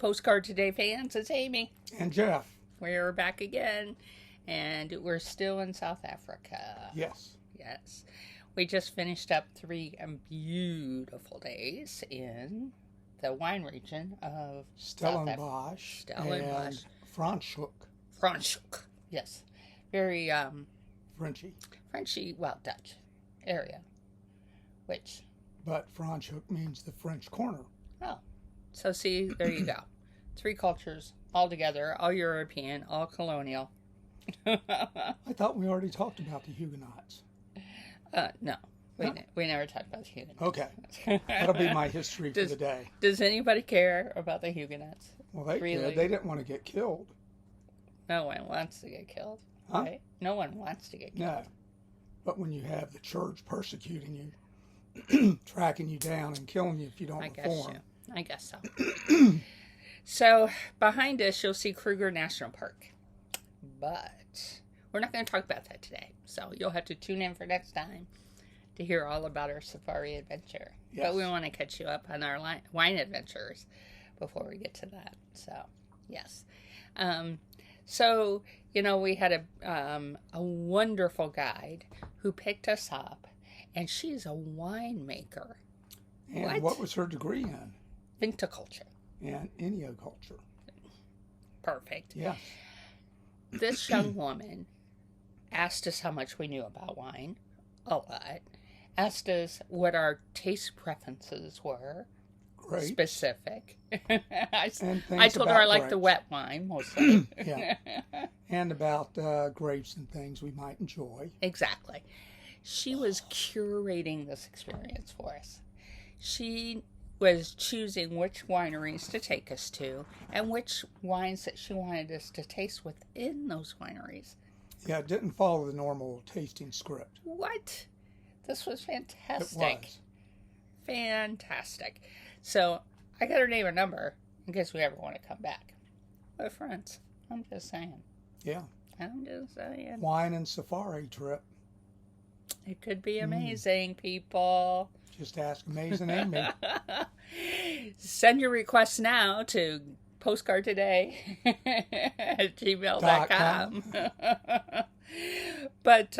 Postcard Today fans, it's Amy. And Jeff. We're back again, and we're still in South Africa. Yes. Yes. We just finished up 3 beautiful days in the wine region of Stellenbosch and Franschhoek. Franschhoek, yes. Very Frenchy, well, Dutch area. But Franschhoek means the French corner. Oh. So see, there you go. 3 cultures all together, all European, all colonial. I thought we already talked about the Huguenots. No. We never talked about the Huguenots. Okay. That'll be my history for the day. Does anybody care about the Huguenots? Well, they really did. They didn't want to get killed. No one wants to get killed. Huh? Right? No one wants to get killed. No. But when you have the church persecuting you, tracking you down and killing you if you don't reform. I guess so. So, behind us, you'll see Kruger National Park. But we're not going to talk about that today. So, you'll have to tune in for next time to hear all about our safari adventure. Yes. But we want to catch you up on our wine adventures before we get to that. So, yes. So, we had a wonderful guide who picked us up, and she's a winemaker. And what was her degree in? Viticulture. And enneaculture. Perfect. Yes. This young woman asked us how much we knew about wine. A lot. Asked us what our taste preferences were. Great. Specific. I told her I like the wet wine mostly. Yeah. And about grapes and things we might enjoy. Exactly. She was curating this experience for us. She was choosing which wineries to take us to and which wines that she wanted us to taste within those wineries. Yeah, it didn't follow the normal tasting script. What? This was fantastic. It was. Fantastic. So, I got her name and number in case we ever want to come back. We're friends. I'm just saying. Yeah. I'm just saying. Wine and safari trip. It could be amazing, people. Just ask Amazing Amy. Send your requests now to postcardtoday at gmail.com. But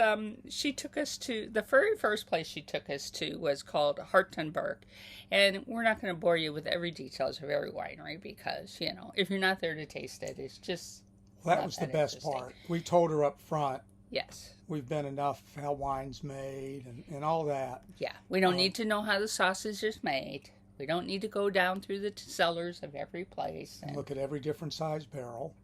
she took us to, the very first place she took us to was called Hartenberg. And we're not going to bore you with every details of every winery because, if you're not there to taste it, it's just Well, that was the best part. We told her up front. Yes. We've been enough how wine's made and all that. Yeah. We don't need to know how the sausage is made. We don't need to go down through the cellars of every place. And look at every different size barrel.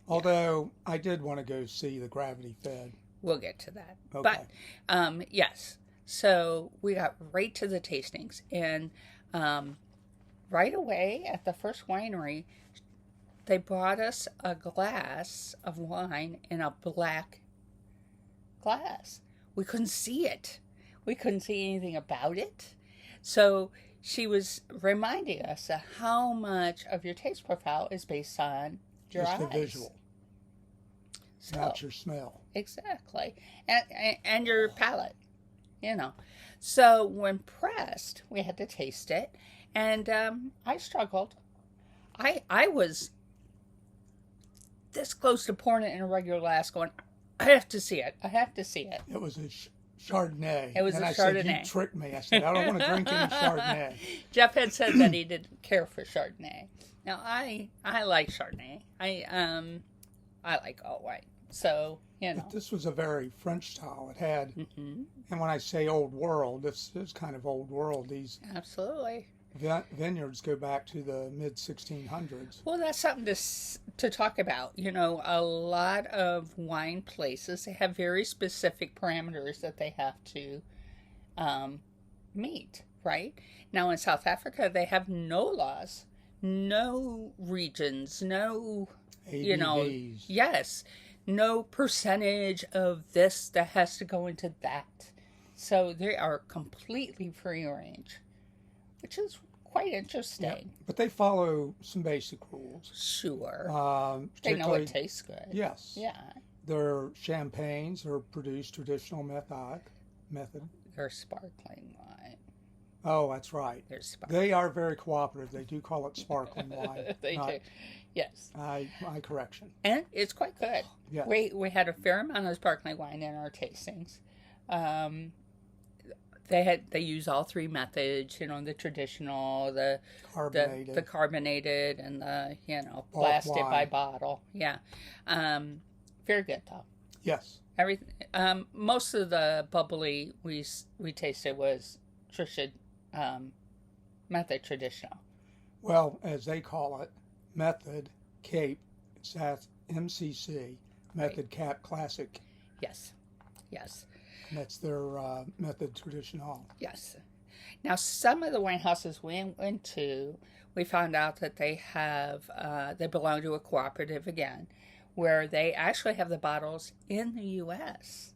Although I did want to go see the gravity fed. We'll get to that. Okay. But, yes. So we got right to the tastings. And right away at the first winery, they brought us a glass of wine in a black glass. We couldn't see it. We couldn't see anything about it. So she was reminding us of how much of your taste profile is based on your eyes. Just the visual. So, not your smell. Exactly. And your palate, So when pressed, we had to taste it. And I struggled. I was this close to pouring it in a regular glass going, I have to see it. I have to see it. It was a Chardonnay. It was and a I Chardonnay. Said, you tricked me. I said, I don't want to drink any Chardonnay. Jeff had said that he didn't care for Chardonnay. Now, I like Chardonnay. I like all white. So, But this was a very French style. It had, and when I say old world, this is kind of old world. These absolutely vineyards go back to the mid-1600s. Well, that's something to talk about. A lot of wine places, they have very specific parameters that they have to meet, right? Now, in South Africa, they have no laws, no regions, no, ABVs. Yes, no percentage of this that has to go into that. So they are completely free range, which is quite interesting. Yeah, but they follow some basic rules. Sure. They know it tastes good. Yes. Yeah. Their champagnes are produced traditional method. They're sparkling wine. Oh, that's right. There's sparkling. They are very cooperative. They do call it sparkling wine. They not, do. Yes. my correction. And it's quite good. Yes. We had a fair amount of sparkling wine in our tastings. They use all three methods, the traditional, the carbonated, and the blasted by bottle. Yeah, very good though. Yes. Everything. Most of the bubbly we tasted was method traditional. Well, as they call it, method Cape. It's at MCC Method Right. Cap Classic. Yes. Yes. And that's their method traditional. Yes. Now, some of the wine houses we went to, we found out that they belong to a cooperative again, where they actually have the bottles in the U.S.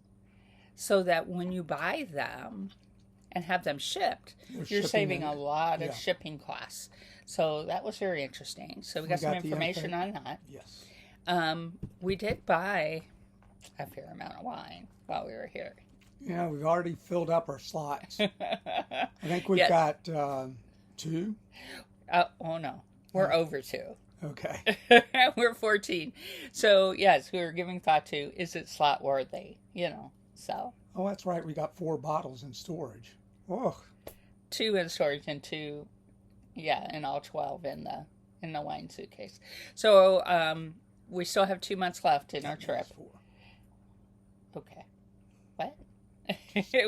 so that when you buy them and have them shipped, you're saving a lot of shipping costs. So that was very interesting. So we got some information on that. Yes. We did buy a fair amount of wine while we were here. Yeah, we've already filled up our slots. I think we've got 2. Oh, no. We're over 2. Okay. We're 14. So, yes, we were giving thought to, is it slot worthy? So. Oh, that's right. We got 4 bottles in storage. Oh. 2 in storage and 2, and all 12 in the wine suitcase. So, we still have 2 months left in our trip. 4. Okay. What?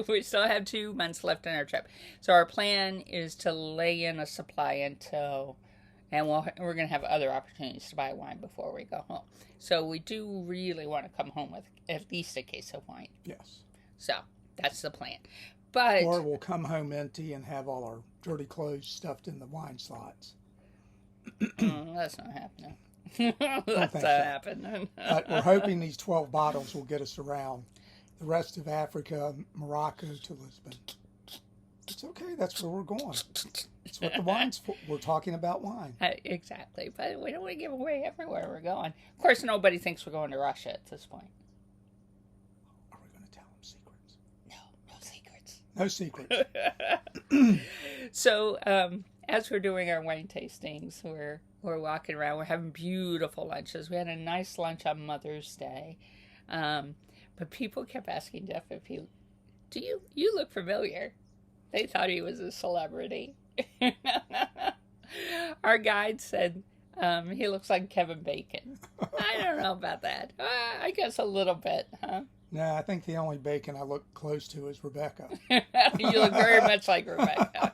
We still have 2 months left in our trip. So our plan is to lay in a supply until, and we're going to have other opportunities to buy wine before we go home. So we do really want to come home with at least a case of wine. Yes. So that's the plan. But or we'll come home empty and have all our dirty clothes stuffed in the wine slots. That's not happening. That's not happening. But we're hoping these 12 bottles will get us around the rest of Africa, Morocco to Lisbon. It's okay. That's where we're going. It's what the wine's for. We're talking about wine. Exactly. But we don't want to give away everywhere we're going. Of course, nobody thinks we're going to Russia at this point. Are we going to tell them secrets? No secrets. So, as we're doing our wine tastings, we're walking around. We're having beautiful lunches. We had a nice lunch on Mother's Day. But people kept asking Jeff if you look familiar. They thought he was a celebrity. Our guide said he looks like Kevin Bacon. I don't know about that. I guess a little bit, huh? No, I think the only Bacon I look close to is Rebecca. You look very much like Rebecca.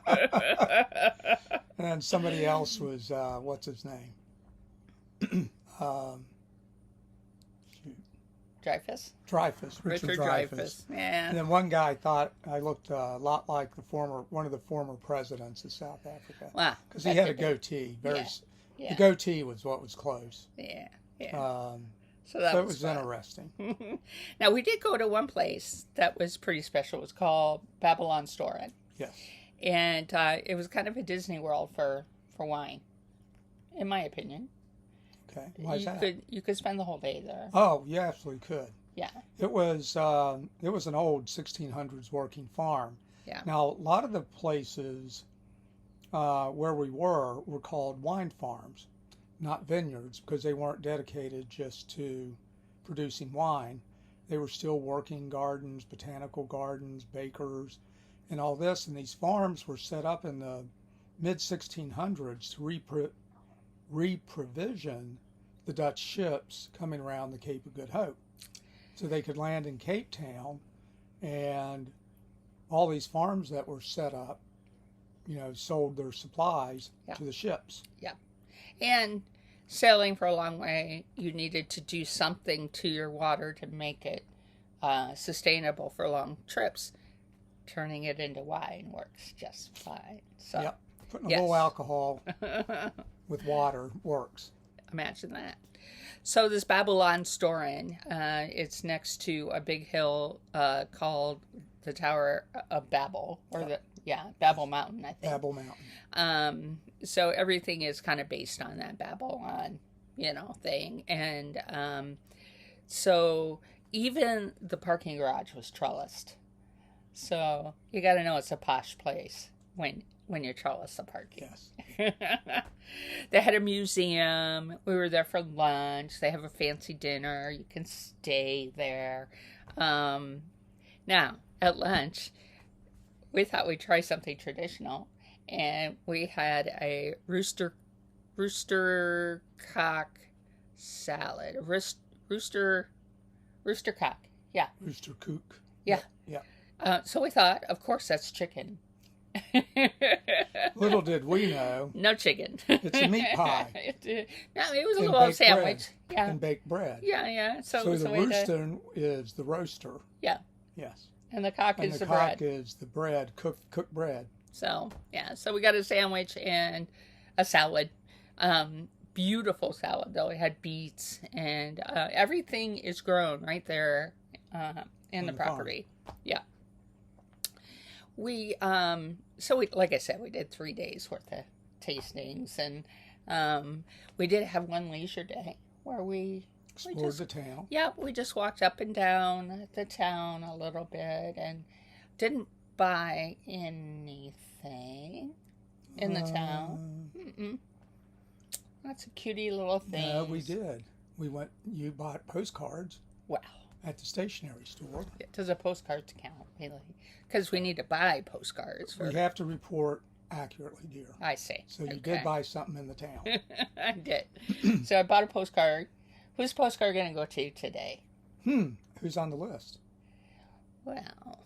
And then somebody else was, what's his name? Richard Dreyfuss. Yeah. And then one guy thought I looked a lot like one of the former presidents of South Africa. Wow. Because he had a goatee. The goatee was what was close. Yeah. So it was interesting. Now, we did go to one place that was pretty special. It was called Babylon Storen. Yes. And it was kind of a Disney World for wine, in my opinion. Okay. Why is that? You could spend the whole day there. Oh, you absolutely could. Yeah. It was an old 1600s working farm. Yeah. Now, a lot of the places where we were called wine farms, not vineyards, because they weren't dedicated just to producing wine. They were still working gardens, botanical gardens, bakers, and all this. And these farms were set up in the mid-1600s to re-provision the Dutch ships coming around the Cape of Good Hope. So they could land in Cape Town, and all these farms that were set up, sold their supplies to the ships. Yeah. And sailing for a long way, you needed to do something to your water to make it sustainable for long trips. Turning it into wine works just fine. So, yep. Putting a little alcohol with water works. Imagine that. So this Babylon Storen, it's next to a big hill called the Tower of Babel, or Babel Mountain, I think. Babel Mountain. So everything is kind of based on that Babylon, thing. And so even the parking garage was trellised. So you got to know it's a posh place. when you tell us the parking. Yes. They had a museum. We were there for lunch. They have a fancy dinner. You can stay there. Now, at lunch, we thought we'd try something traditional, and we had a rooster cock salad. Rooster cock. Yeah. Rooster kook. Yeah. Yeah. So we thought, of course, that's chicken. Little did we know. No chicken. It's a meat pie. No, it was a And little baked sandwich. bread. Yeah. And baked bread. Yeah. So the rooster is the roaster. Yeah. Yes. And the cock And is the the cock bread. is the bread, cooked bread. So, yeah. So we got a sandwich and a salad. Beautiful salad, though. It had beets and everything is grown right there in the property. Farm. Yeah. We, like I said, we did 3 days worth of tastings, and we did have one leisure day where we explored the town. Yeah, we just walked up and down the town a little bit and didn't buy anything in the town. Lots of cutie little things. No, we did. You bought postcards. Wow. At the stationery store. Does a postcards count, really? Because we need to buy postcards. We have to report accurately, dear. I see. So you did buy something in the town. I did. So I bought a postcard. Whose postcard going to go to today? Who's on the list? Well,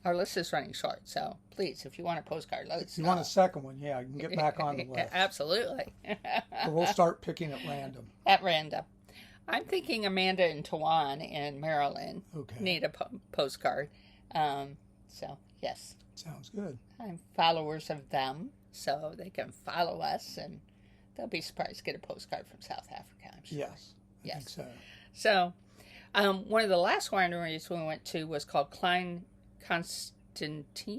our list is running short, so please, if you want a postcard, let us know. You want a second one? Yeah, you can get back on the list. Absolutely. Or we'll start picking at random. At random. I'm thinking Amanda and Tawan in Maryland need a postcard. So, yes. Sounds good. I'm followers of them, so they can follow us, and they'll be surprised to get a postcard from South Africa, I'm sure. Yes, I think so. So, one of the last wineries we went to was called Klein Constantia,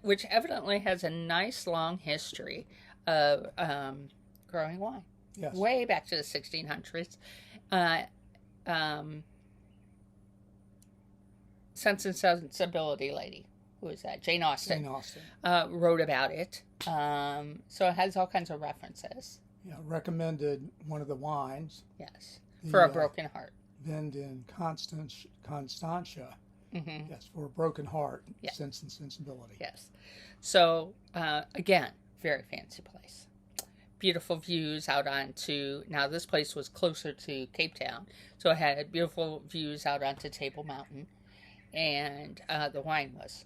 which evidently has a nice long history of growing wine. Yes. Way back to the 1600s. Sense and Sensibility lady, who is that? Jane Austen. Wrote about it. So it has all kinds of references. Yeah, recommended one of the wines. Yes. For a broken heart. Then in Constantia. Mm-hmm. Yes, for a broken heart, Sense and Sensibility. Yes. So, again, very fancy place. Beautiful views out onto, now this place was closer to Cape Town, so it had beautiful views out onto Table Mountain, and the wine was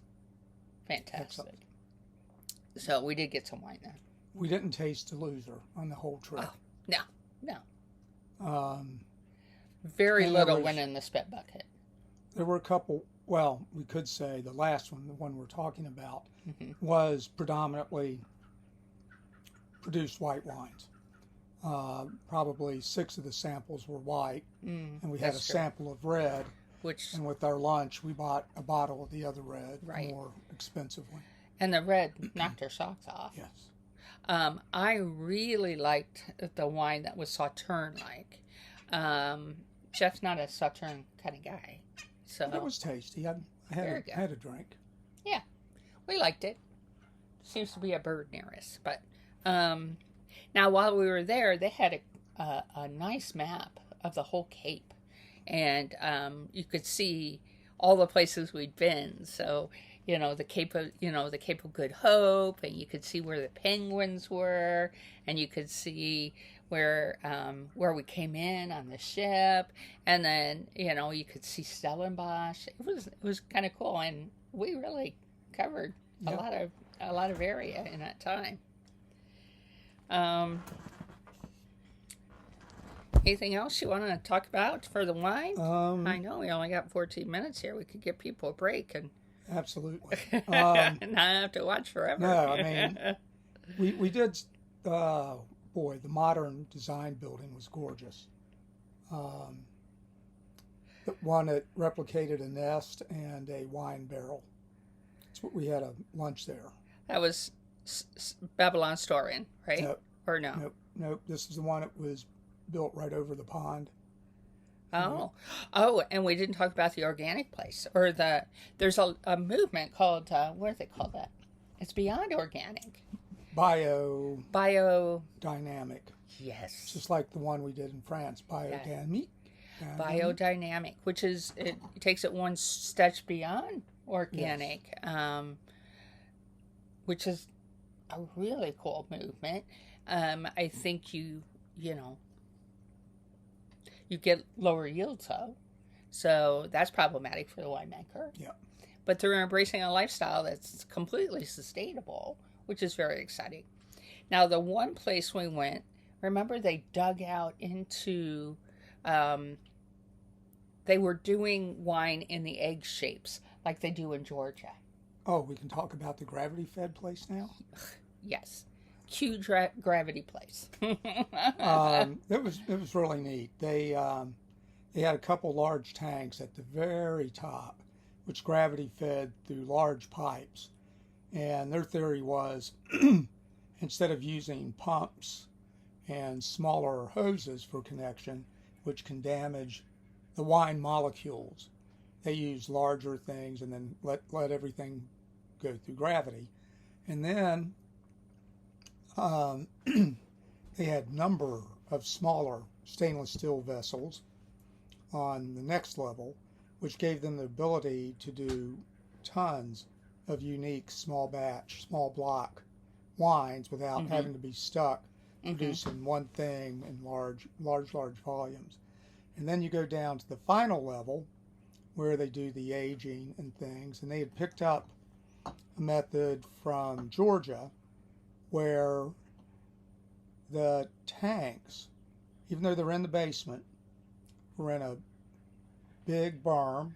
fantastic. Excellent. So we did get some wine there. We didn't taste a loser on the whole trip. Oh, no. Very little went in the spit bucket. There were a couple, well, we could say the last one, the one we're talking about, was predominantly produced white wines. Probably 6 of the samples were white, and we had a sample of red. And with our lunch, we bought a bottle of the other red, more expensive one. And the red knocked our socks off. Yes. I really liked the wine that was Sauterne-like. Jeff's not a Sauterne kind of guy. So it was tasty. I had a drink. Yeah, we liked it. Seems to be a bird near us. But now, while we were there, they had a nice map of the whole Cape. And you could see all the places we'd been. So, the Cape of Good Hope, and you could see where the penguins were, and you could see where we came in on the ship, and then you could see Stellenbosch. It was kind of cool, and we really covered a lot of area in that time. Anything else you want to talk about for the wine? I know we only got 14 minutes here. We could give people a break and absolutely not have to watch forever. No, I mean we did. Boy, the modern design building was gorgeous. The one that replicated a nest and a wine barrel. That's what we had a lunch there. That was Babylon Storin, right? Nope. Or no? Nope. This is the one that was built right over the pond. Oh, oh, and we didn't talk about the organic place or there's a movement called, what is it called that? It's beyond organic. Bio Bio, dynamic. yes. Just like the one we did in France, biodynamic. Biodynamic, which is, it takes it one step beyond organic, which is a really cool movement. I think you know, you get lower yields though. So that's problematic for the winemaker. Yeah. But they're embracing a lifestyle that's completely sustainable, which is very exciting. Now, the one place we went, remember they dug out into, they were doing wine in the egg shapes like they do in Georgia. Oh, we can talk about the gravity-fed place now? Yes. Cute gravity place. It was really neat. They had a couple large tanks at the very top, which gravity fed through large pipes. And their theory was instead of using pumps and smaller hoses for connection, which can damage the wine molecules, they used larger things and then let everything go through gravity. And then they had a number of smaller stainless steel vessels on the next level, which gave them the ability to do tons of unique small batch, small block wines without having to be stuck producing one thing in large volumes. And then you go down to the final level where they do the aging and things, and they had picked up a method from Georgia where the tanks, even though they're in the basement, were in a big berm,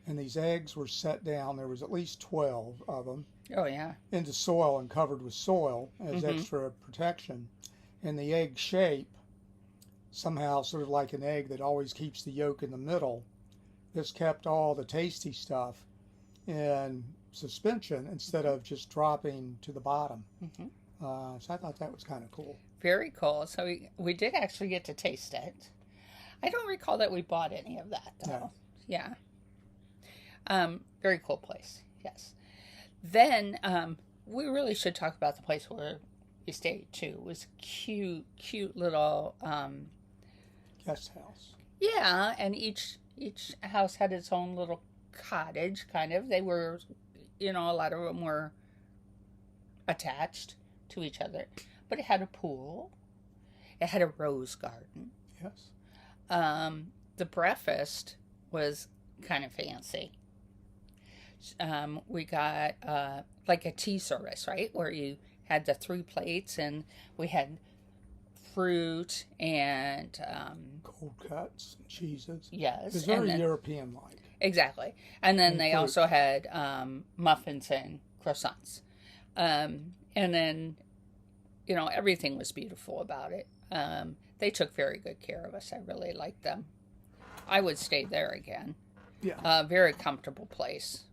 and these eggs were set down. There was at least 12 of them. Oh, yeah. Into soil and covered with soil as extra protection. And the egg shape, somehow sort of like an egg that always keeps the yolk in the middle, this kept all the tasty stuff in suspension instead of just dropping to the bottom. So I thought that was kind of cool. Very cool. So we did actually get to taste it. I don't recall that we bought any of that, though. No. Yeah. Very cool place. Yes. Then we really should talk about the place where we stayed too. It was cute little Guest house. Yeah, and each house had its own little cottage, kind of. They were, a lot of them were attached to each other, but it had a pool. It had a rose garden. Yes. The breakfast was kind of fancy. We got like a tea service, right? Where you had the 3 plates, and we had fruit and cold cuts and cheeses. Yes. It was very European-like. Exactly. And then they also had muffins and croissants. And then, everything was beautiful about it. They took very good care of us. I really liked them. I would stay there again. Yeah. Very comfortable place.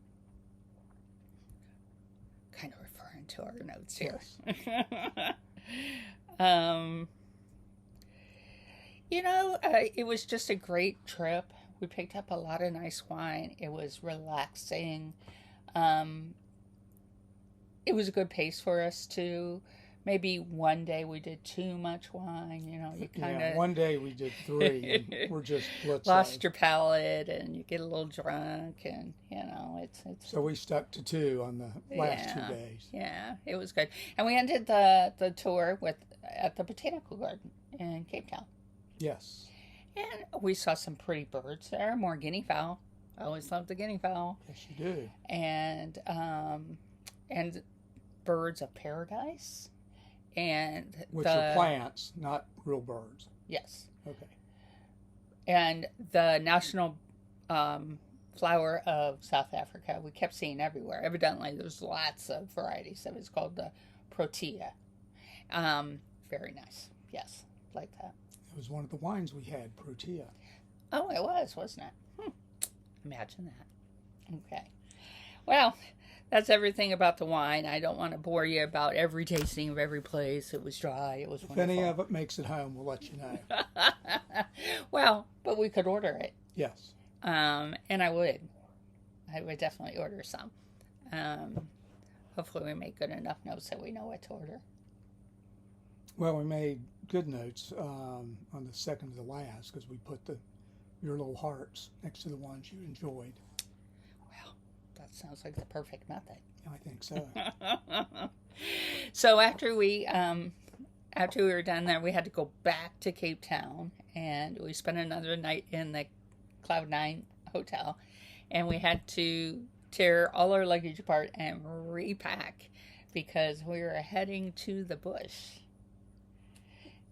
Kind of referring to our notes here. Yes. It was just a great trip. We picked up a lot of nice wine. It was relaxing. It was a good pace for us too. Maybe one day we did too much wine. You kind of one day we did 3, and we're just lost your palate, and you get a little drunk, and it's. So we stuck to 2 on the last 2 days. Yeah, it was good, and we ended the tour at the Botanical Garden in Cape Town. Yes. And we saw some pretty birds there, more guinea fowl. I always love the guinea fowl. Yes, you do. And birds of paradise. Which are plants, not real birds. Yes. Okay. And the national flower of South Africa, we kept seeing everywhere. Evidently, there's lots of varieties of it. It's called the protea. Very nice. Yes, like that. It was one of the wines we had, Protea. Oh, it was, wasn't it? Imagine that. Okay. Well, that's everything about the wine. I don't want to bore you about every tasting of every place. It was dry. It was wonderful. If any of it makes it home, we'll let you know. Well, but we could order it. Yes. And I would definitely order some. Hopefully we make good enough notes that we know what to order. Well, we made good notes on the second to the last because we put your little hearts next to the ones you enjoyed. Well, that sounds like the perfect method. I think so. So after we were done there, we had to go back to Cape Town, and we spent another night in the Cloud9 hotel, and we had to tear all our luggage apart and repack because we were heading to the bush.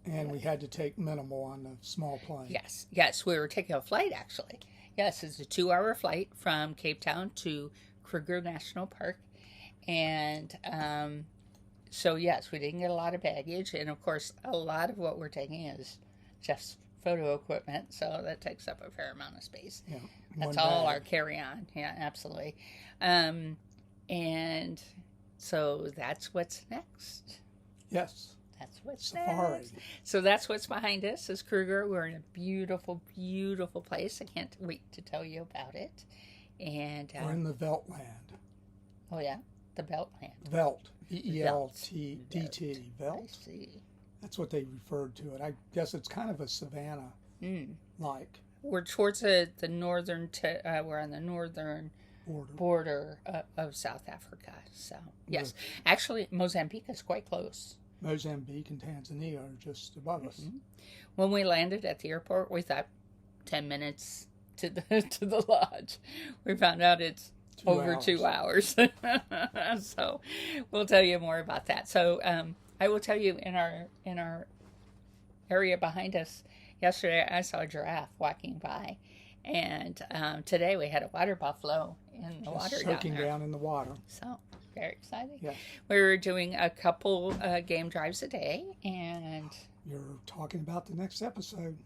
And we had to take minimal on the small plane. Yes, we were taking a flight actually. Yes, it's a 2-hour flight from Cape Town to Kruger National Park. And so, yes, we didn't get a lot of baggage. And, of course, a lot of what we're taking is just photo equipment. So that takes up a fair amount of space. Yeah, that's all our carry-on. Yeah, absolutely. And so that's what's next. Yes. That's what's Safari. next. So that's what's behind us is Kruger. We're in a beautiful, beautiful place. I can't wait to tell you about it. And we're in the Veltland. Oh, yeah? The Beltland. Velt. V-E-L-T-D-T. Velt. I see. That's what they referred to it. I guess it's kind of a savanna like. We're towards the northern, we're on the northern border of South Africa. So, yes. Actually, Mozambique is quite close. Mozambique and Tanzania are just above us. When we landed at the airport, we thought 10 minutes to the lodge. We found out it's over 2 hours. So we'll tell you more about that. So I will tell you in our area behind us, yesterday I saw a giraffe walking by, and today we had a water buffalo in the water soaking down in the water. So very exciting. Yes. We were doing a couple game drives a day, and you're talking about the next episode.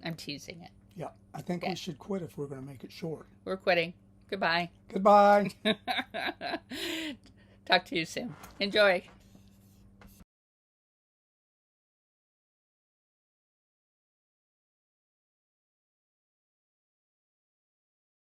I'm teasing it. Yeah, I think we should quit if we're going to make it short. We're quitting. Goodbye. Goodbye. Talk to you soon. Enjoy.